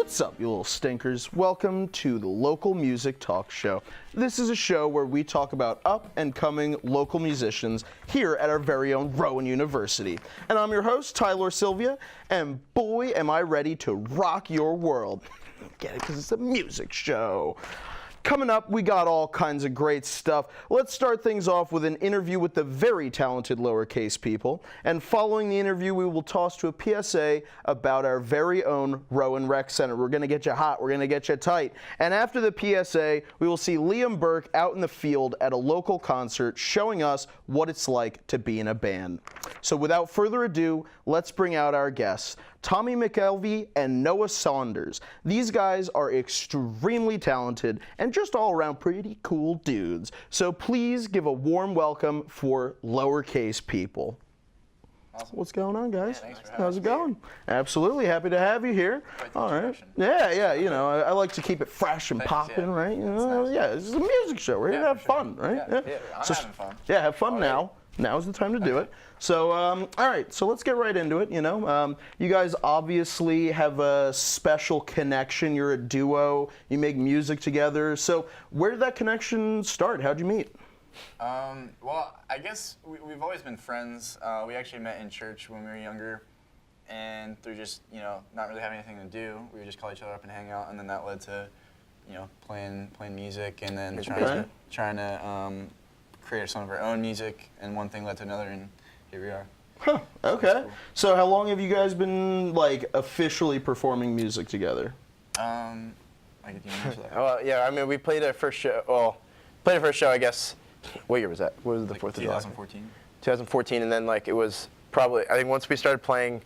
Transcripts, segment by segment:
What's up, you little stinkers? Welcome to the Local Music Talk Show. This is a show where we talk about up-and-coming local musicians here at our very own Rowan University. And I'm your host, Tyler Sylvia, and boy, am I ready to rock your world. Get it? Because it's a music show. Coming up, we got all kinds of great stuff. Let's start things off with an interview with the very talented Lowercase People. And following the interview, we will toss to a PSA about our very own Rowan Rec Center. We're going to get you hot. We're going to get you tight. And after the PSA, we will see Liam Burke out in the field at a local concert showing us what it's like to be in a band. So without further ado, let's bring out our guests. Tommy McElvey and Noah Saunders. These guys are extremely talented and just all around pretty cool dudes. So please give a warm welcome for Lowercase People. Awesome. What's going on, guys? Yeah, thanks for having How's it going? Absolutely, happy to have you here. All right. Yeah, you know, I like to keep it fresh and popping, right? You know, nice. yeah, this is a music show. We're here to have fun, right? Yeah, I'm having fun. Yeah, have fun now. Now's the time to do it. So, all right, so let's get right into it, you know. You guys obviously have a special connection. You're a duo. You make music together. So where did that connection start? How'd you meet? Well, I guess we've always been friends. We actually met in church when we were younger. And through just, you know, not really having anything to do, we would just call each other up and hang out. And then that led to, you know, playing music and then trying to create some of our own music, and one thing led to another, and here we are. Huh, okay. Cool. So how long have you guys been, like, officially performing music together? I get you answer that. Well, yeah, I mean, we played our first show, I guess, what year was that? What was the 4th of July? 2014. 2014, and then, like, it was probably, I think once we started playing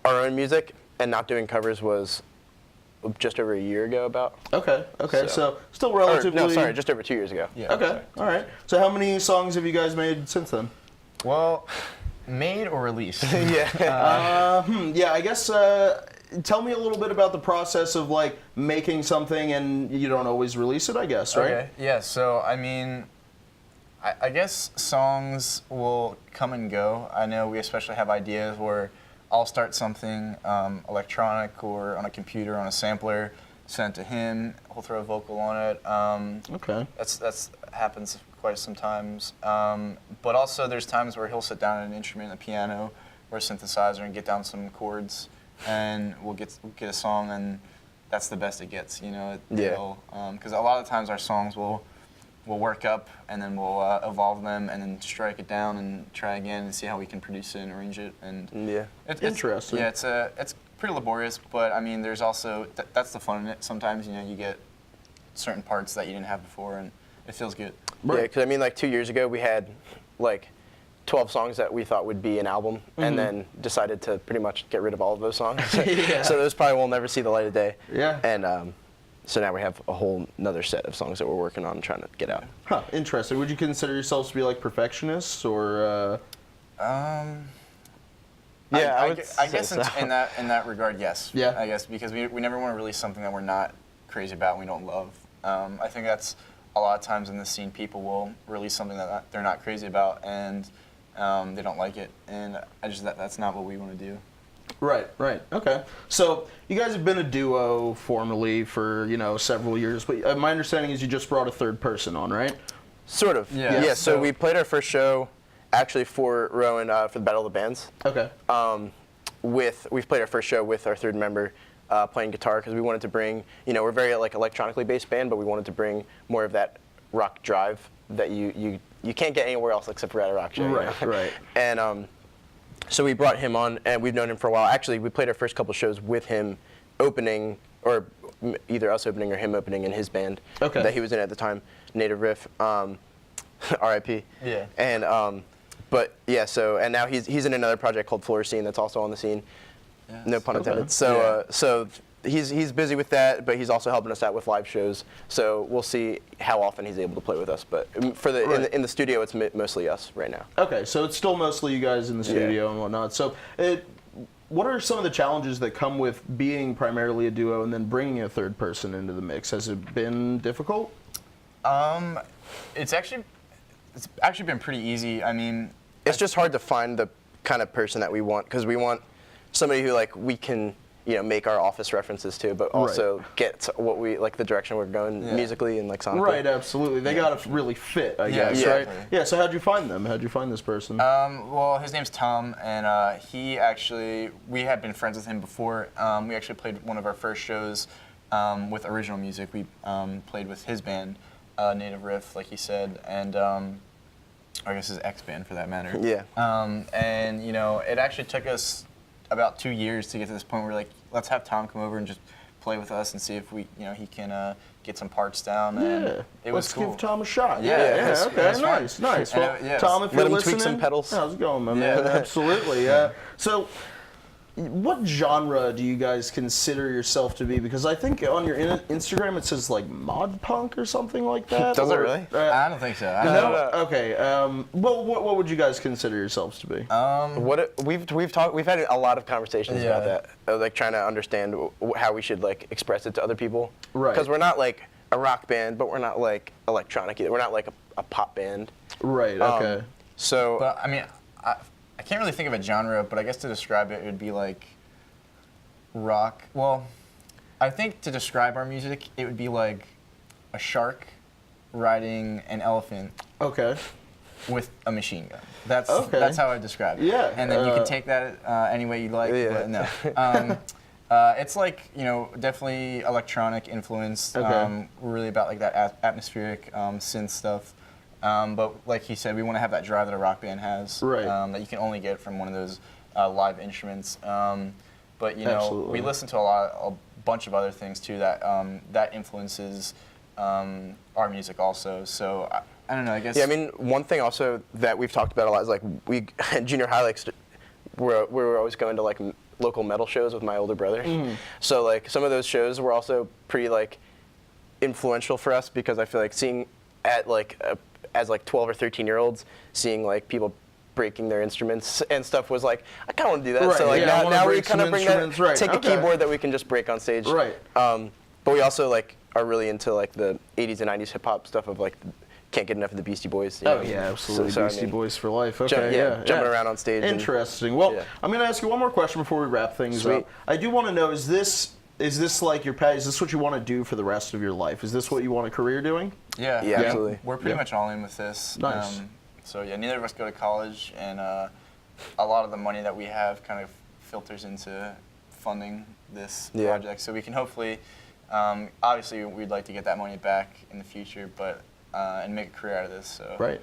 our own music and not doing covers was just over a year ago about. Okay, so still relatively... just over 2 years ago. Yeah. Okay, all right. So how many songs have you guys made since then? Well, made or released? Yeah, I guess tell me a little bit about the process of like making something and you don't always release it, I guess, right? Okay, yeah, so I mean, I guess songs will come and go. I know we especially have ideas where I'll start something electronic or on a computer on a sampler, send it to him. He'll throw a vocal on it. Okay. That's happens quite sometimes. But also there's times where he'll sit down at an instrument, a piano or a synthesizer, and get down some chords, and we'll get a song, and that's the best it gets. You know. Because a lot of times our songs will work up, and then we'll evolve them, and then strike it down and try again and see how we can produce it and arrange it. And it's interesting. Yeah, it's pretty laborious, but I mean, there's also that's the fun in it. Sometimes you know you get certain parts that you didn't have before, and it feels good. Right. Yeah, because I mean, like 2 years ago we had like 12 songs that we thought would be an album, and then decided to pretty much get rid of all of those songs. Yeah. So those probably will never see the light of day. Yeah. And so now we have a whole another set of songs that we're working on trying to get out. Huh, interesting. Would you consider yourselves to be like perfectionists or? Yeah, I guess in that regard, yes. Yeah. I guess because we never want to release something that we're not crazy about and we don't love. I think that's a lot of times in the scene, people will release something that they're not crazy about and they don't like it, and that's not what we want to do. Right. Okay. So you guys have been a duo formerly for, you know, several years, but my understanding is you just brought a third person on, right? Sort of. Yeah. So we played our first show actually for Rowan for the Battle of the Bands. Okay. We've played our first show with our third member playing guitar because we wanted to bring, you know, we're very like electronically based band, but we wanted to bring more of that rock drive that you can't get anywhere else except for at a rock show. Right. And so we brought him on, and we've known him for a while. Actually, we played our first couple shows with him opening, or either us opening or him opening in his band that he was in at the time, Native Riff, R.I.P. Yeah. And but yeah, so and now he's in another project called Floor Scene that's also on the scene. Yes. No pun intended. So so he's busy with that, but he's also helping us out with live shows. So we'll see how often he's able to play with us. But for the in the studio, it's mostly us right now. Okay, so it's still mostly you guys in the studio and whatnot. So what are some of the challenges that come with being primarily a duo and then bringing a third person into the mix? Has it been difficult? It's actually been pretty easy. I mean, it's just hard to find the kind of person that we want, because we want somebody who like we can make our office references too, but also get what we like the direction we're going musically and like sonically. Right, absolutely. They gotta really fit, I guess, right? Yeah. So how'd you find them? How'd you find this person? Well, his name's Tom, and we had been friends with him before. We actually played one of our first shows with original music. We played with his band, Native Riff, like he said, and I guess his ex-band for that matter. Yeah. And it actually took us about 2 years to get to this point where, like, let's have Tom come over and just play with us and see if he can get some parts down. And it was cool. Let's give Tom a shot. Yeah. Okay. Nice. Well, Tom, if you're let him listening, tweak some pedals. How's it going, my man? Absolutely. So, what genre do you guys consider yourself to be? Because I think on your Instagram it says like mod punk or something like that. Does it really? I don't think so. No. Okay. Well, what would you guys consider yourselves to be? We've had a lot of conversations about that, like trying to understand how we should like express it to other people. Right. Because we're not like a rock band, but we're not like electronic either. We're not like a pop band. Right. Okay. But I mean, I can't really think of a genre, but I guess to describe it, it would be like rock. Well, I think to describe our music, it would be like a shark riding an elephant. Okay. With a machine gun. That's how I describe it. Yeah. And then you can take that any way you like. But no. It's like definitely electronic influence. Okay. We're really about like that atmospheric synth stuff. But like he said, we want to have that drive that a rock band has, right. That you can only get from one of those live instruments. But Absolutely. we listen to a bunch of other things too that influences our music also. So I don't know. I guess. Yeah, I mean, one thing also that we've talked about a lot is like we junior high, like we were always going to like local metal shows with my older brother. Mm. So like some of those shows were also pretty like influential for us because I feel like seeing at like as like 12 or 13-year-olds, seeing like people breaking their instruments and stuff was like, I kind of want to do that. Right, so like now we kind of bring that, right. take a keyboard that we can just break on stage. Right. But we also like are really into like the 80s and 90s hip hop stuff of like can't get enough of the Beastie Boys. Oh yeah, absolutely. So, Beastie Boys for life. Okay, jumping around on stage. Interesting. Well, I'm going to ask you one more question before we wrap things up. I do want to know: is this like your pet? Is this what you want to do for the rest of your life? Is this what you want a career doing? Yeah, absolutely. We're pretty much all in with this. Nice. So yeah, neither of us go to college, and a lot of the money that we have kind of filters into funding this project. So we can hopefully, obviously, we'd like to get that money back in the future, but and make a career out of this. So. Right.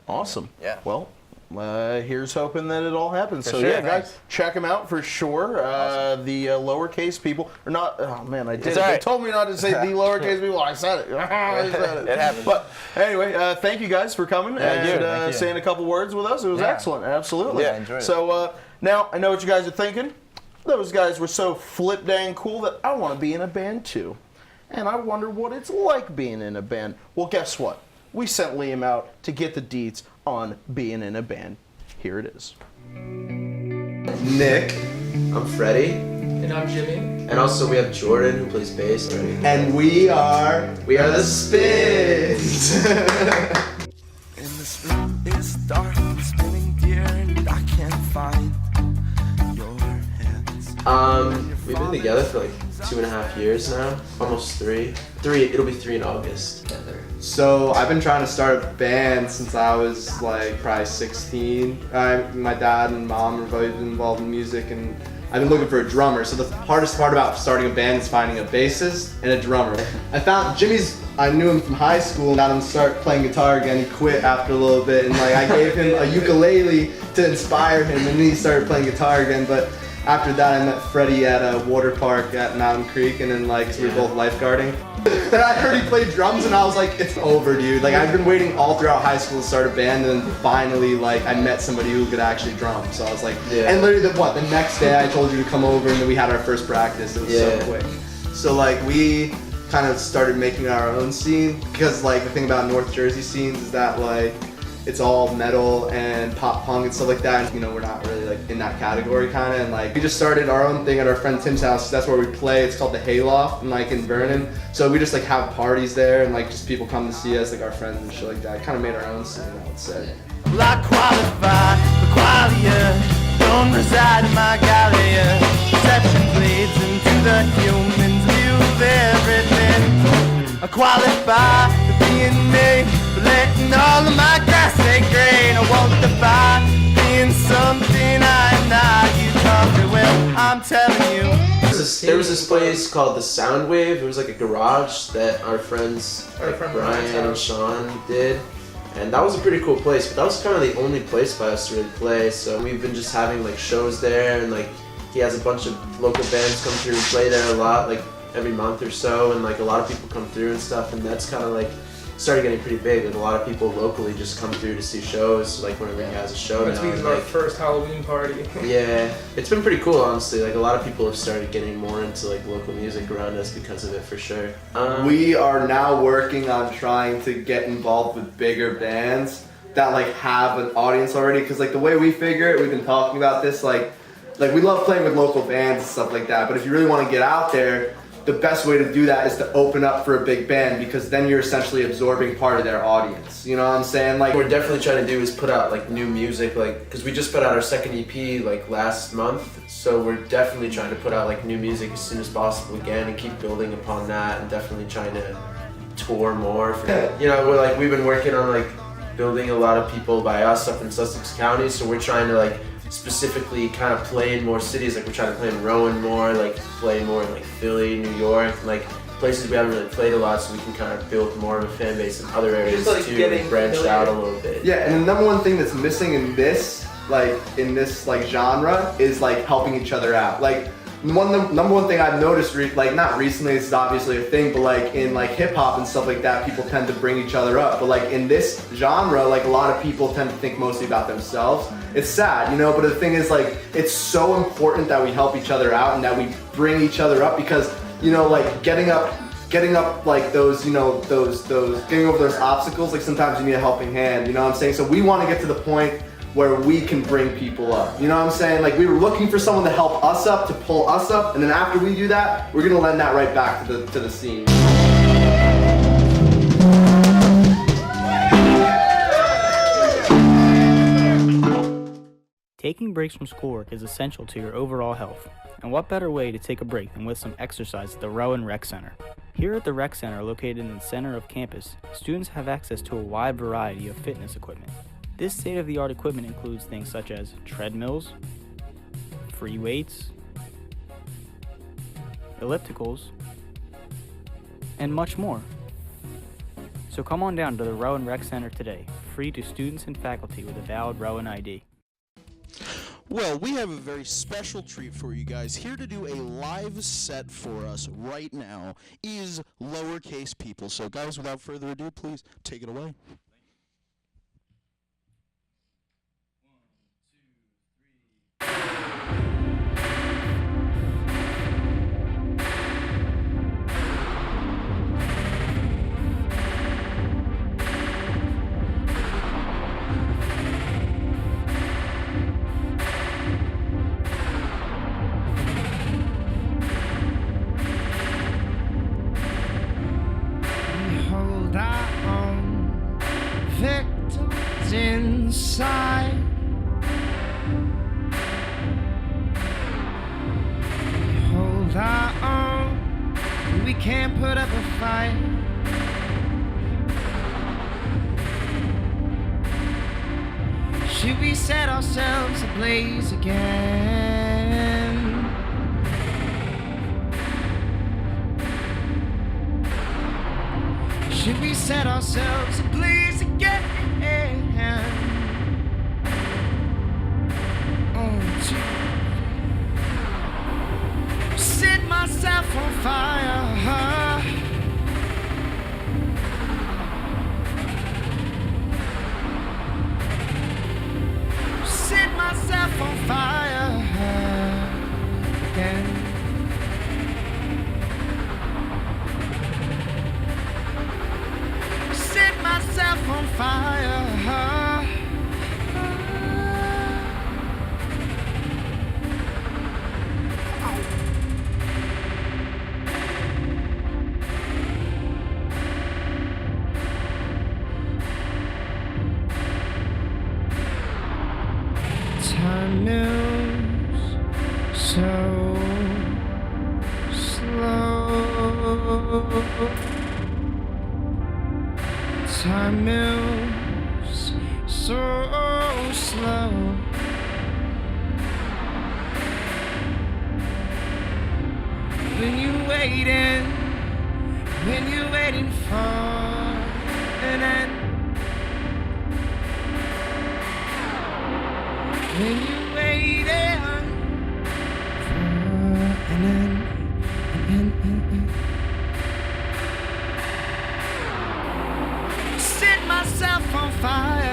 Awesome. Yeah. Well. Here's hoping that it all happens. For sure, guys, check them out for sure. Awesome. The lowercase people, or not. Oh man, I did. It's it. all right. They told me not to say the lowercase people. I said it. I said it. It happens. But anyway, thank you guys for coming and saying a couple words with us. It was excellent. Absolutely. Yeah, I enjoyed it. So now I know what you guys are thinking. Those guys were so flip dang cool that I want to be in a band too, and I wonder what it's like being in a band. Well, guess what? We sent Liam out to get the deets on being in a band. Here it is. Nick. I'm Freddie. And I'm Jimmy. And also we have Jordan who plays bass. And we are the Spins. And this room is dark, spinning gear, and I can't find your hands. We've been together for like 2.5 years now, almost 3. It'll be 3 in August. So I've been trying to start a band since I was like probably 16. My dad and mom are both involved in music, and I've been looking for a drummer. So the hardest part about starting a band is finding a bassist and a drummer. I found I knew him from high school, and got him to start playing guitar again. He quit after a little bit, and like I gave him a ukulele to inspire him, and then he started playing guitar again. But after that, I met Freddie at a water park at Mountain Creek, and then like so we were both lifeguarding. Then I heard he played drums, and I was like, it's over, dude. Like I've been waiting all throughout high school to start a band, and then finally like I met somebody who could actually drum. So I was like, and literally the next day I told you to come over, and then we had our first practice. It was so quick. So like we kind of started making our own scene, because like the thing about North Jersey scenes is that like it's all metal and pop punk and stuff like that. And, we're not really like in that category kind of. And like we just started our own thing at our friend Tim's house. That's where we play. It's called the Hayloft, and like in Vernon. So we just like have parties there, and like just people come to see us, like our friends and shit like that. Kind of made our own scene, I would say. Well, I qualify for qualia, don't reside in my gallery. perception bleeds into the human's view of everything. I qualify for being me, for letting all of my grass take green. I won't defy being something I'm not. You talk well, I'm telling you. There was this place called the Soundwave. It was like a garage that our friends, like Brian and Sean, did. And that was a pretty cool place, but that was kind of the only place by us to really play. So we've been just having like shows there, and like he has a bunch of local bands come through and play there a lot, like every month or so, and like a lot of people come through and stuff, and that's kind of like started getting pretty big. Like a lot of people locally just come through to see shows, like whenever he has a show. It's been our first Halloween party. Yeah, it's been pretty cool, honestly. Like a lot of people have started getting more into like local music around us because of it, for sure. We are now working on trying to get involved with bigger bands that like have an audience already. Because like the way we figure it, we've been talking about this. Like we love playing with local bands and stuff like that. But if you really want to get out there, the best way to do that is to open up for a big band, because then you're essentially absorbing part of their audience. You know what I'm saying? Like what we're definitely trying to do is put out like new music, like because we just put out our second EP like last month, so we're definitely trying to put out like new music as soon as possible again and keep building upon that, and definitely trying to tour more. You know, we've been working on like building a lot of people by us up in Sussex County, so we're trying to like specifically kind of play in more cities. Like we're trying to play in Rowan more, like play more in like Philly, New York, and, like places we haven't really played a lot, so we can kind of build more of a fan base in other areas too, and branch out a little bit. Yeah, and the number one thing that's missing in this genre is like helping each other out. Like the number one thing I've noticed, like not recently, this is obviously a thing, but like in like hip hop and stuff like that, people tend to bring each other up. But like in this genre, like a lot of people tend to think mostly about themselves. It's sad, you know, but the thing is like, it's so important that we help each other out and that we bring each other up, because, you know, like getting up like those, you know, those getting over those obstacles, like sometimes you need a helping hand, you know what I'm saying? So we want to get to the point where we can bring people up. You know what I'm saying? Like we were looking for someone to help us up, to pull us up, and then after we do that, we're gonna lend that right back to the scene. Taking breaks from schoolwork is essential to your overall health. And what better way to take a break than with some exercise at the Rowan Rec Center? Here at the Rec Center, located in the center of campus, students have access to a wide variety of fitness equipment. This state-of-the-art equipment includes things such as treadmills, free weights, ellipticals, and much more. So come on down to the Rowan Rec Center today, free to students and faculty with a valid Rowan ID. Well, we have a very special treat for you guys. Here to do a live set for us right now is Lowercase People. So guys, without further ado, please take it away. Inside, hold our own. We can't put up a fight. Should we set ourselves ablaze again? Should we set ourselves ablaze again? Set myself on fire. Set myself on fire again. Set myself on fire. Time moves so Time moves so slow. When you're waiting for an end. When you're waiting for an end. Set myself on fire.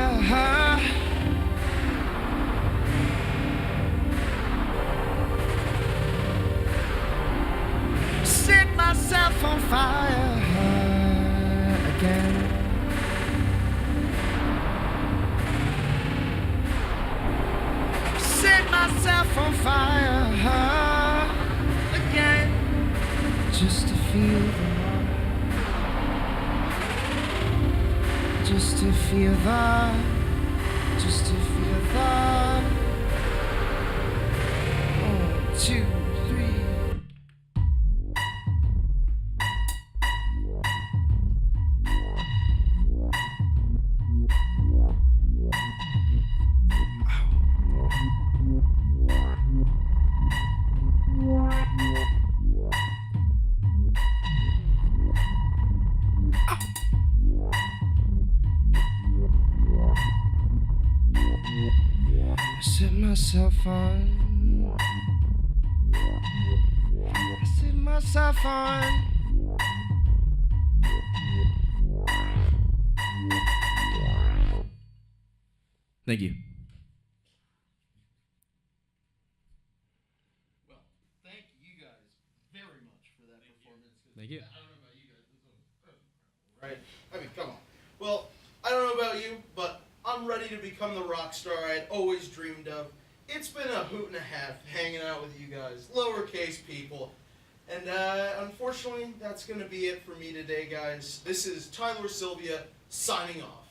Set myself on fire again. Set myself on fire again. Just to feel the love. Just to feel the. Just to feel the. 1, 2, 3. Set myself on. I set myself on. Thank you. Well, thank you guys very much for that performance. Thank you. I don't know about you guys. Right? I mean, come on. Well, I don't know about you, but I'm ready to become the rock star I had always dreamed of. It's been a hoot and a half hanging out with you guys, lowercase people. And unfortunately, that's going to be it for me today, guys. This is Tyler Sylvia signing off.